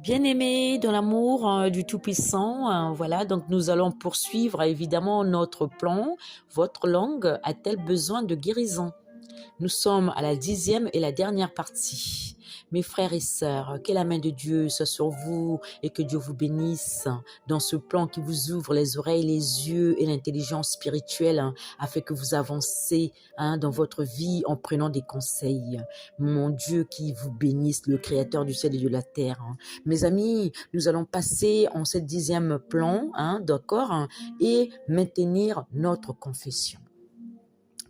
Bien-aimés dans l'amour du Tout-Puissant, voilà, donc nous allons poursuivre évidemment notre plan. Votre langue a-t-elle besoin de guérison? Nous sommes à la 10e et la dernière partie. Mes frères et sœurs, que la main de Dieu soit sur vous et que Dieu vous bénisse dans ce plan qui vous ouvre les oreilles, les yeux et l'intelligence spirituelle afin que vous avancez dans votre vie en prenant des conseils. Mon Dieu qui vous bénisse, le Créateur du ciel et de la terre. Mes amis, nous allons passer en ce 10e plan, d'accord, et maintenir notre confession.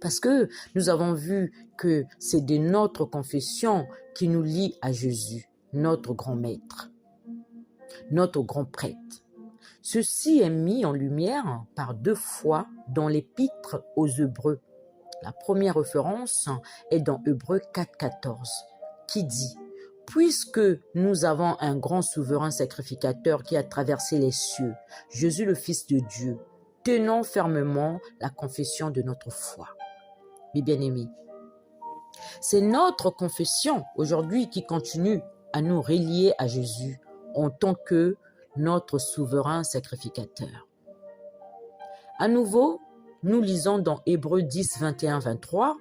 Parce que nous avons vu que c'est de notre confession qui nous lie à Jésus, notre grand maître, notre grand prêtre. Ceci est mis en lumière par 2 fois dans l'épître aux Hébreux. La première référence est dans Hébreux 4,14 qui dit « Puisque nous avons un grand souverain sacrificateur qui a traversé les cieux, Jésus le Fils de Dieu, tenons fermement la confession de notre foi. » Mes bien-aimés, c'est notre confession aujourd'hui qui continue à nous relier à Jésus en tant que notre souverain sacrificateur. À nouveau, nous lisons dans Hébreux 10, 21, 23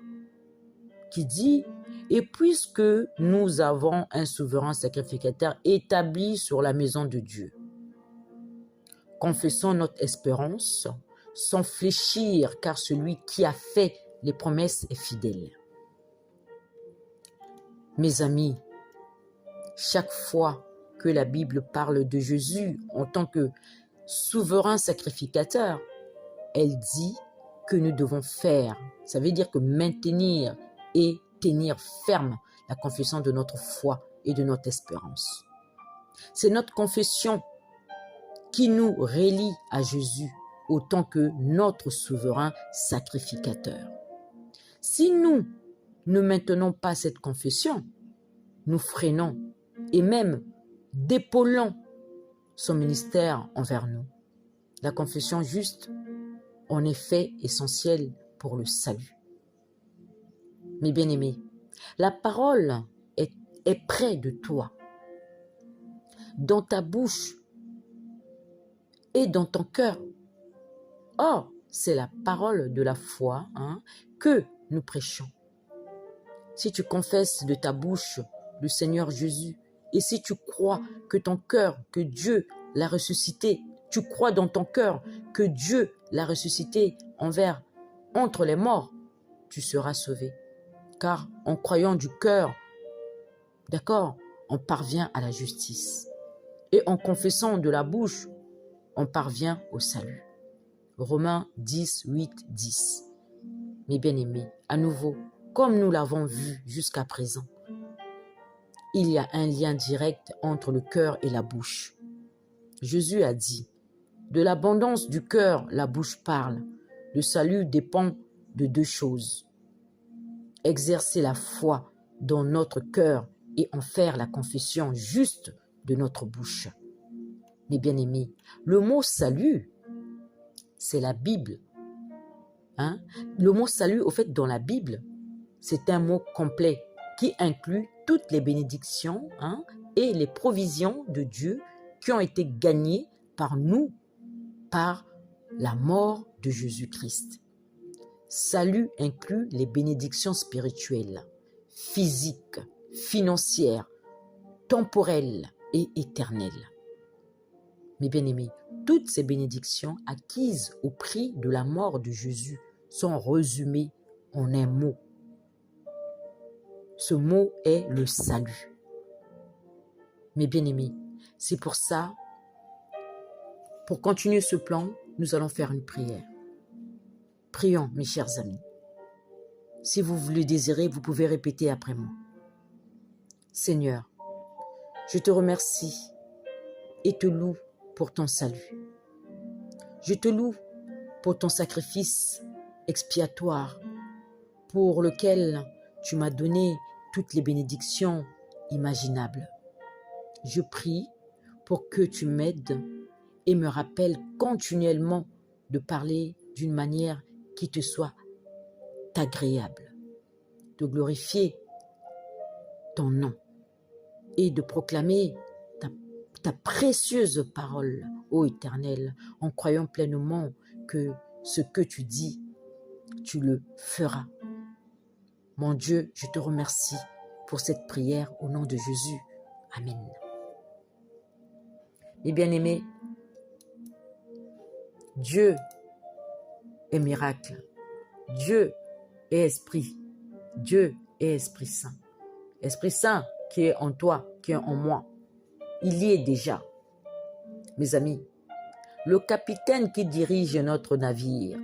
qui dit « Et puisque nous avons un souverain sacrificateur établi sur la maison de Dieu, confessons notre espérance sans fléchir, car celui qui a fait les promesses est fidèle. » Mes amis, chaque fois que la Bible parle de Jésus en tant que souverain sacrificateur, elle dit que nous devons faire, ça veut dire que maintenir et tenir ferme la confession de notre foi et de notre espérance. C'est notre confession qui nous relie à Jésus autant que notre souverain sacrificateur. Si nous ne maintenons pas cette confession, nous freinons et même dépaulons son ministère envers nous. La confession juste en effet essentielle pour le salut. Mes bien-aimés, la parole est près de toi, dans ta bouche et dans ton cœur. Or, c'est la parole de la foi que nous prêchons. Si tu confesses de ta bouche le Seigneur Jésus, et si tu crois que ton cœur, que Dieu l'a ressuscité, tu crois dans ton cœur que Dieu l'a ressuscité entre les morts, tu seras sauvé. Car en croyant du cœur, d'accord, on parvient à la justice. Et en confessant de la bouche, on parvient au salut. Romains 10, 8, 10. Mes bien-aimés, à nouveau, comme nous l'avons vu jusqu'à présent, il y a un lien direct entre le cœur et la bouche. Jésus a dit, « De l'abondance du cœur, la bouche parle. Le salut dépend de 2 choses. Exercer la foi dans notre cœur et en faire la confession juste de notre bouche. » Mes bien-aimés, le mot « salut », c'est la Bible. Le mot « salut », au fait, dans la Bible, c'est un mot complet qui inclut toutes les bénédictions et les provisions de Dieu qui ont été gagnées par nous, par la mort de Jésus-Christ. Salut inclut les bénédictions spirituelles, physiques, financières, temporelles et éternelles. Mes bien-aimés, toutes ces bénédictions acquises au prix de la mort de Jésus sont résumées en un mot. Ce mot est le salut. Mes bien-aimés, c'est pour ça, pour continuer ce plan, nous allons faire une prière. Prions, mes chers amis. Si vous le désirez, vous pouvez répéter après moi. Seigneur, je te remercie et te loue pour ton salut. Je te loue pour ton sacrifice expiatoire pour lequel tu m'as donné toutes les bénédictions imaginables. Je prie pour que tu m'aides et me rappelles continuellement de parler d'une manière qui te soit agréable, de glorifier ton nom et de proclamer ta précieuse parole, ô Éternel, en croyant pleinement que ce que tu dis, tu le feras. Mon Dieu, je te remercie pour cette prière au nom de Jésus. Amen. Mes bien-aimés, Dieu est miracle. Dieu est esprit. Dieu est Esprit Saint. Esprit Saint qui est en toi, qui est en moi. Il y est déjà. Mes amis, le capitaine qui dirige notre navire,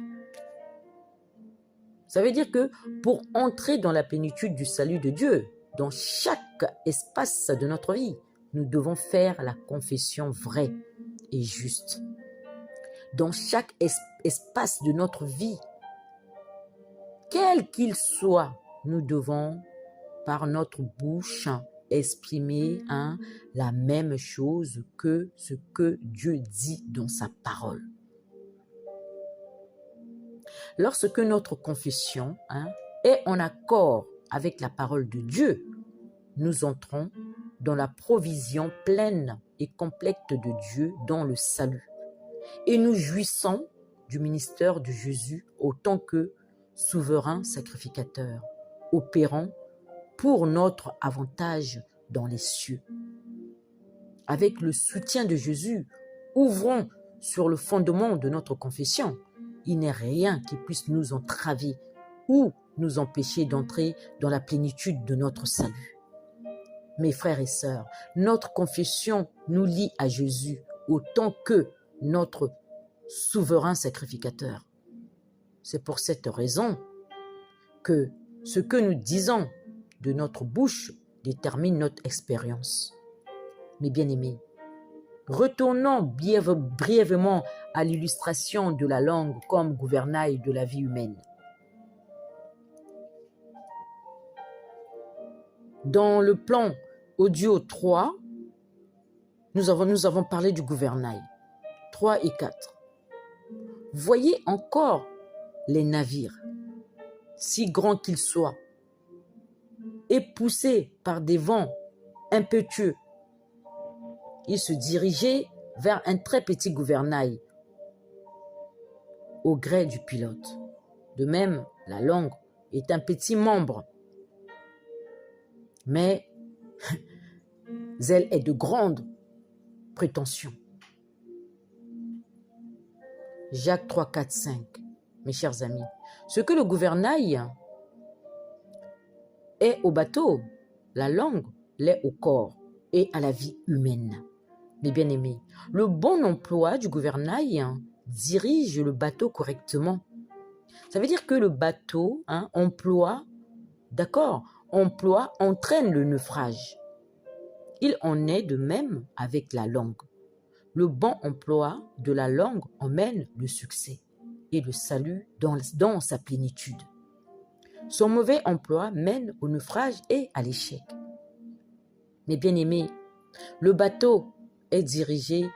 ça veut dire que pour entrer dans la plénitude du salut de Dieu, dans chaque espace de notre vie, nous devons faire la confession vraie et juste. Dans chaque espace de notre vie, quel qu'il soit, nous devons, par notre bouche, exprimer la même chose que ce que Dieu dit dans sa parole. Lorsque notre confession est en accord avec la parole de Dieu, nous entrons dans la provision pleine et complète de Dieu dans le salut. Et nous jouissons du ministère de Jésus autant que souverain sacrificateur, opérant pour notre avantage dans les cieux. Avec le soutien de Jésus, ouvrons sur le fondement de notre confession. Il n'est rien qui puisse nous entraver ou nous empêcher d'entrer dans la plénitude de notre salut. Mes frères et sœurs, notre confession nous lie à Jésus autant que notre souverain sacrificateur. C'est pour cette raison que ce que nous disons de notre bouche détermine notre expérience. Mes bien-aimés, retournons brièvement à l'illustration de la langue comme gouvernail de la vie humaine. Dans le plan audio 3, nous avons parlé du gouvernail. 3 et 4. Voyez encore les navires, si grands qu'ils soient, et poussés par des vents impétueux. Ils se dirigeaient vers un très petit gouvernail au gré du pilote. De même, la langue est un petit membre, mais elle est de grande prétention. Jacques 3, 4, 5. Mes chers amis, ce que le gouvernail est au bateau, la langue l'est au corps et à la vie humaine. Mes bien-aimés, le bon emploi du gouvernail dirige le bateau correctement. Ça veut dire que le bateau entraîne le naufrage. Il en est de même avec la langue. Le bon emploi de la langue emmène le succès et le salut dans sa plénitude. Son mauvais emploi mène au naufrage et à l'échec. Mes bien-aimés, le bateau est dirigé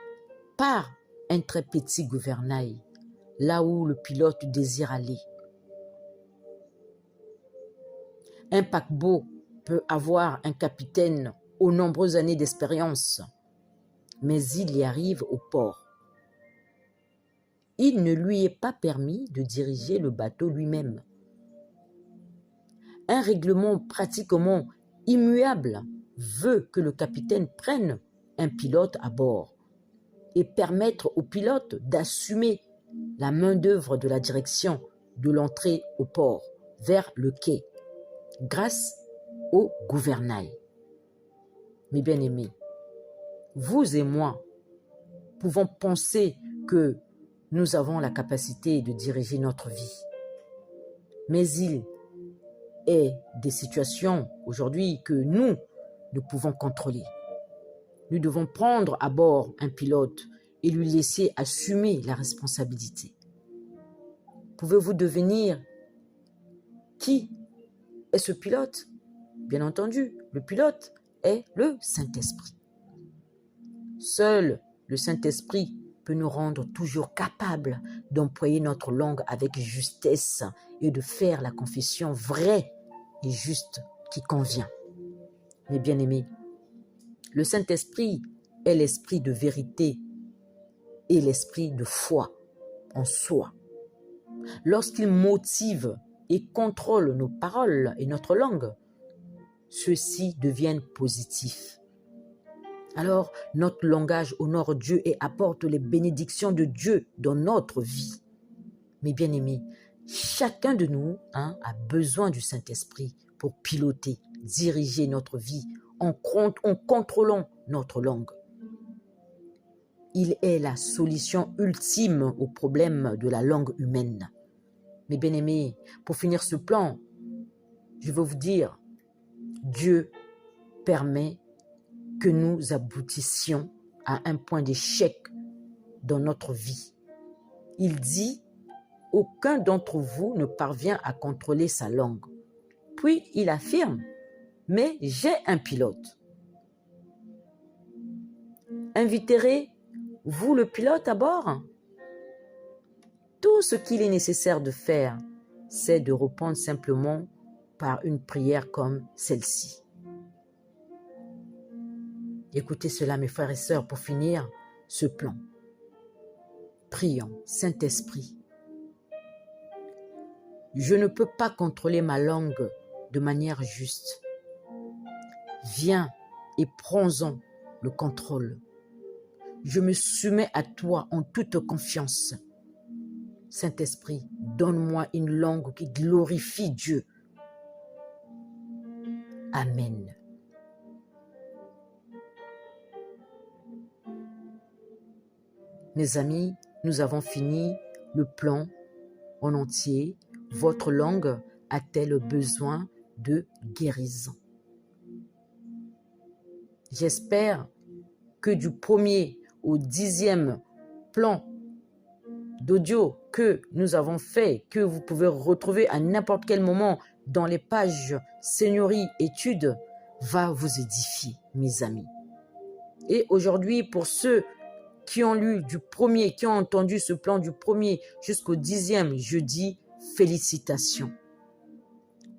par un très petit gouvernail, là où le pilote désire aller. Un paquebot peut avoir un capitaine aux nombreuses années d'expérience, mais il y arrive au port. Il ne lui est pas permis de diriger le bateau lui-même. Un règlement pratiquement immuable veut que le capitaine prenne un pilote à bord et permettre au pilote d'assumer la main-d'œuvre de la direction de l'entrée au port vers le quai grâce au gouvernail. Mes bien-aimés, vous et moi pouvons penser que nous avons la capacité de diriger notre vie. Mais il est des situations aujourd'hui que nous pouvons contrôler. Nous devons prendre à bord un pilote et lui laisser assumer la responsabilité. Pouvez-vous devenir qui est ce pilote? Bien entendu, le pilote est le Saint-Esprit. Seul le Saint-Esprit peut nous rendre toujours capables d'employer notre langue avec justesse et de faire la confession vraie et juste qui convient. Mes bien-aimés, le Saint-Esprit est l'esprit de vérité et l'esprit de foi en soi. Lorsqu'il motive et contrôle nos paroles et notre langue, ceux-ci deviennent positifs. Alors, notre langage honore Dieu et apporte les bénédictions de Dieu dans notre vie. Mes bien-aimés, chacun de nous a besoin du Saint-Esprit pour piloter, diriger notre vie en contrôlant notre langue. Il est la solution ultime au problème de la langue humaine. Mes bien-aimés, pour finir ce plan, je veux vous dire, Dieu permet que nous aboutissions à un point d'échec dans notre vie. Il dit, aucun d'entre vous ne parvient à contrôler sa langue. Puis il affirme, mais j'ai un pilote. Inviterez-vous le pilote à bord? Tout ce qu'il est nécessaire de faire, c'est de répondre simplement par une prière comme celle-ci. Écoutez cela, mes frères et sœurs, pour finir ce plan. Prions, Saint-Esprit. Je ne peux pas contrôler ma langue de manière juste. Viens et prends-en le contrôle. Je me soumets à toi en toute confiance. Saint-Esprit, donne-moi une langue qui glorifie Dieu. Amen. Mes amis, nous avons fini le plan en entier. Votre langue a-t-elle besoin de guérison? J'espère que du 1er au 10e plan d'audio que nous avons fait, que vous pouvez retrouver à n'importe quel moment dans les pages Seigneurie Études, va vous édifier, mes amis. Et aujourd'hui, pour ceux qui ont lu du 1er, qui ont entendu ce plan du 1er jusqu'au 10e, je dis félicitations.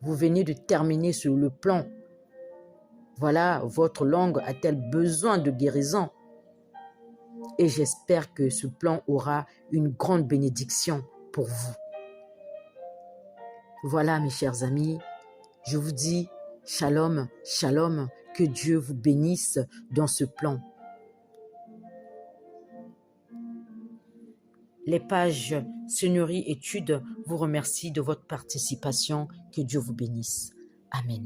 Vous venez de terminer sur le plan. Voilà, votre langue a-t-elle besoin de guérison? Et j'espère que ce plan aura une grande bénédiction pour vous. Voilà, mes chers amis, je vous dis shalom, shalom, que Dieu vous bénisse dans ce plan. Les pages Seigneurie Études vous remercient de votre participation. Que Dieu vous bénisse. Amen.